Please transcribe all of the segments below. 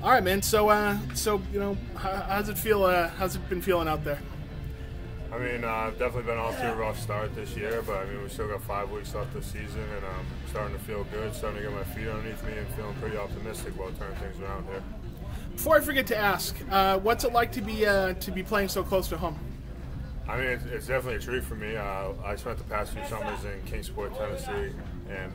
All right, man. So you know, how's it feel? How's it been feeling out there? I mean, I've definitely been off to a rough start this year, but I mean, we still got 5 weeks left this season, and I'm starting to feel good, starting to get my feet underneath me, and feeling pretty optimistic about turning things around here. Before I forget to ask, what's it like to be playing so close to home? I mean, it's definitely a treat for me. I spent the past few summers in Kingsport, Tennessee, and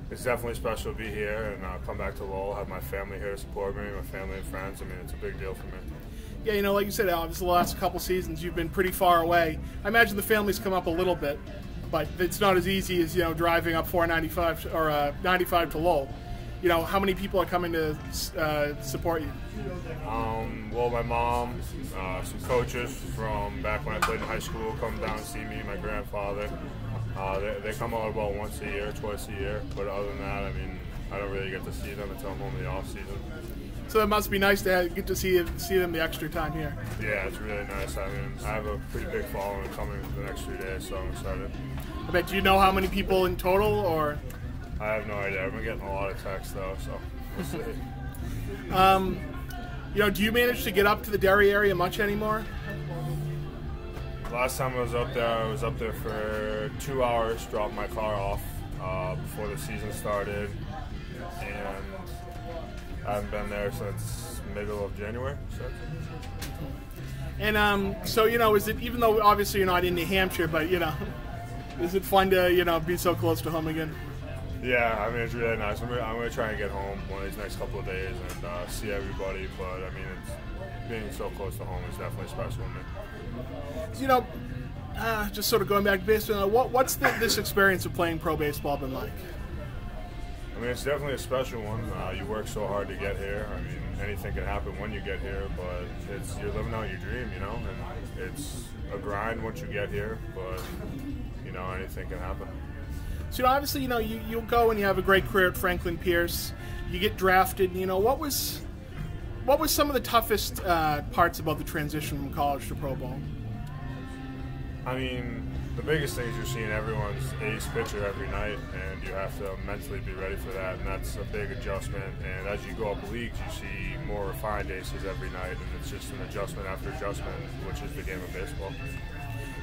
it's definitely special to be here and come back to Lowell, have my family here to support me, my family and friends. I mean, it's a big deal for me. Yeah, you know, like you said, Alex, the last couple seasons you've been pretty far away. I imagine the family's come up a little bit, but it's not as easy as, you know, driving up 495 or 95 to Lowell. You know, how many people are coming to support you? Well, my mom, some coaches from back when I played in high school come down and see me, my grandfather. They come out about once a year, twice a year, but other than that, I mean, I don't really get to see them until I'm home in the off season. So it must be nice to get to see them the extra time here. Yeah, it's really nice. I mean, I have a pretty big following coming the next few days, so I'm excited. I bet. Do you know how many people in total, or? I have no idea. I've been getting a lot of texts though, so we'll see. You know, do you manage to get up to the Derry area much anymore? Last time I was up there for 2 hours, dropped my car off before the season started, and I haven't been there since middle of January. And so, you know, is it, even though obviously you're not in New Hampshire, but, you know, is it fun to, you know, be so close to home again? Yeah, I mean, it's really nice. I'm going to try and get home one of these next couple of days and see everybody, but I mean, being so close to home is definitely special to me. You know, just sort of going back to baseball, what's this experience of playing pro baseball been like? I mean, it's definitely a special one. You work so hard to get here. I mean, anything can happen when you get here, but you're living out your dream, you know, and it's a grind once you get here, but, you know, anything can happen. So, you know, obviously, you know, you'll go and you have a great career at Franklin Pierce. You get drafted. You know, what was some of the toughest parts about the transition from college to pro ball? I mean, the biggest thing is you're seeing everyone's ace pitcher every night, and you have to mentally be ready for that, and that's a big adjustment. And as you go up leagues, you see more refined aces every night, and it's just an adjustment after adjustment, which is the game of baseball.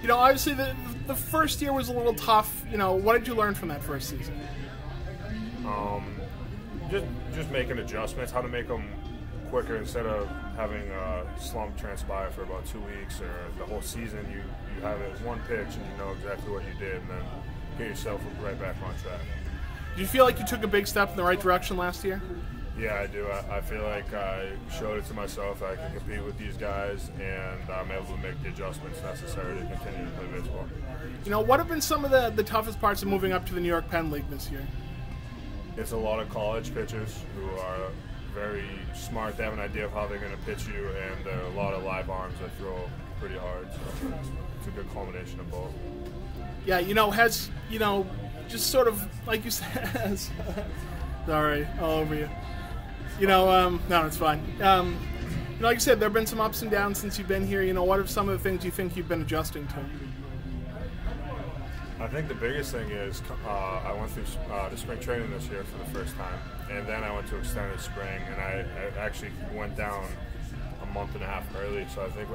You know, obviously the first year was a little tough. You know, what did you learn from that first season? Just making adjustments, how to make them quicker instead of having a slump transpire for about 2 weeks or the whole season. You have it one pitch and you know exactly what you did, and then get yourself right back on track. Do you feel like you took a big step in the right direction last year? Yeah, I do. I feel like I showed it to myself that I can compete with these guys, and I'm able to make the adjustments necessary to continue to play baseball. You know, what have been some of the toughest parts of moving up to the New York Penn League this year? It's a lot of college pitchers who are very smart. They have an idea of how they're going to pitch you, and there are a lot of live arms that throw pretty hard. So it's a good combination of both. Yeah, you know, just sort of like you said. Sorry, all over you. You know, no, it's fine. Like you said, there have been some ups and downs since you've been here. You know, what are some of the things you think you've been adjusting to? I think the biggest thing is I went through the spring training this year for the first time, and then I went to extended spring, and I actually went down a month and a half early. So I think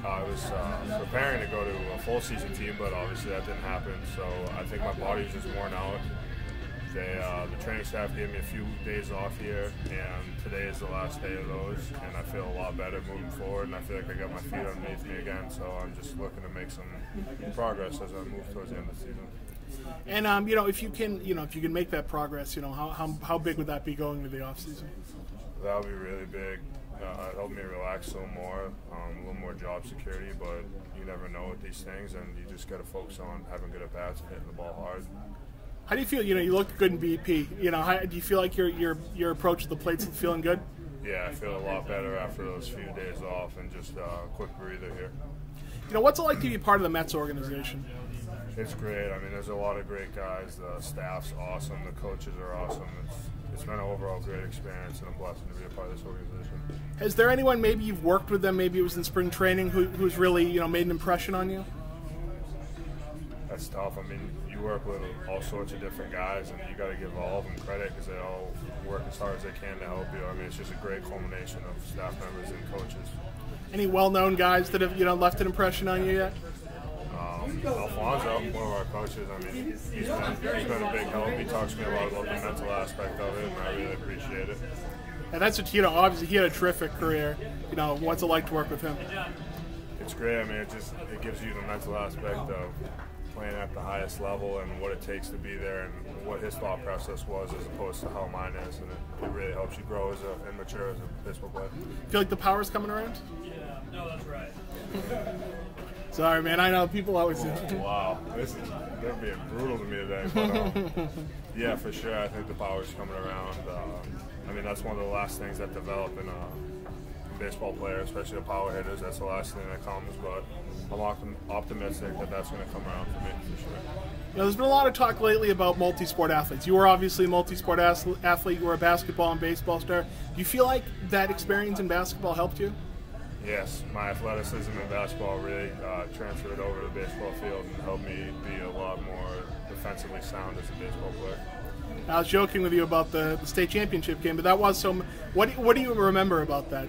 I was preparing to go to a full season team, but obviously that didn't happen. So I think my body's just worn out. The training staff gave me a few days off here, and today is the last day of those, and I feel a lot better moving forward, and I feel like I got my feet underneath me again, so I'm just looking to make some progress as I move towards the end of the season. And you know, if you can make that progress, you know, how big would that be going into the off season? That would be really big. It helped me relax a little more, a little more job security, but you never know with these things, and you just got to focus on having good at bats and hitting the ball hard. How do you feel? You know, you look good in BP. You know, do you feel like your approach to the plate's feeling good? Yeah, I feel a lot better after those few days off and just a quick breather here. You know, what's it like to be part of the Mets organization? It's great. I mean, there's a lot of great guys. The staff's awesome. The coaches are awesome. It's been an overall great experience, and I'm blessed to be a part of this organization. Has there anyone, maybe you've worked with them, maybe it was in spring training, who's really, you know, made an impression on you? That's tough. I mean, you work with all sorts of different guys, and you got to give all of them credit because they all work as hard as they can to help you. I mean, it's just a great culmination of staff members and coaches. Any well-known guys that have left an impression on you yet? Alfonso, one of our coaches, I mean, he's been a big help. He talks to me a lot about the mental aspect of it, and I really appreciate it. And that's what, obviously he had a terrific career. What's it like to work with him? It's great. I mean, it gives you the mental aspect of playing at the highest level and what it takes to be there and what his thought process was as opposed to how mine is, and it really helps you grow and mature as a baseball player. Feel like the power's coming around? Yeah, no, that's right. Sorry, man. I know people always. Wow, they're being brutal to me today. But, yeah, for sure. I think the power's coming around. I mean, that's one of the last things that develop in a baseball player, especially a power hitter. That's the last thing that comes. But I'm optimistic that that's going to come around for me for sure. There's been a lot of talk lately about multi-sport athletes. You were obviously a multi-sport athlete. You were a basketball and baseball star. Do you feel like that experience in basketball helped you? Yes, my athleticism in basketball really transferred over to the baseball field and helped me be a lot more defensively sound as a baseball player. I was joking with you about the state championship game, but that was so. What do you remember about that?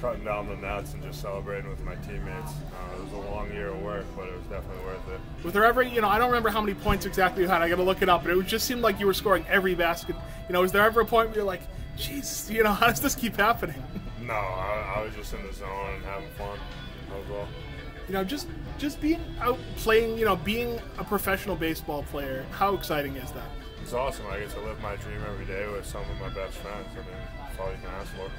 Cutting down the nets and just celebrating with my teammates. It was a long year of work, but it was definitely worth it. Was there ever, I don't remember how many points exactly you had. I got to look it up, but it just seemed like you were scoring every basket. Was there ever a point where you're like, Jesus, how does this keep happening? No, I was just in the zone and having fun. That was all. Just being out playing, being a professional baseball player, how exciting is that? It's awesome. I get to live my dream every day with some of my best friends. I mean, that's all you can ask for.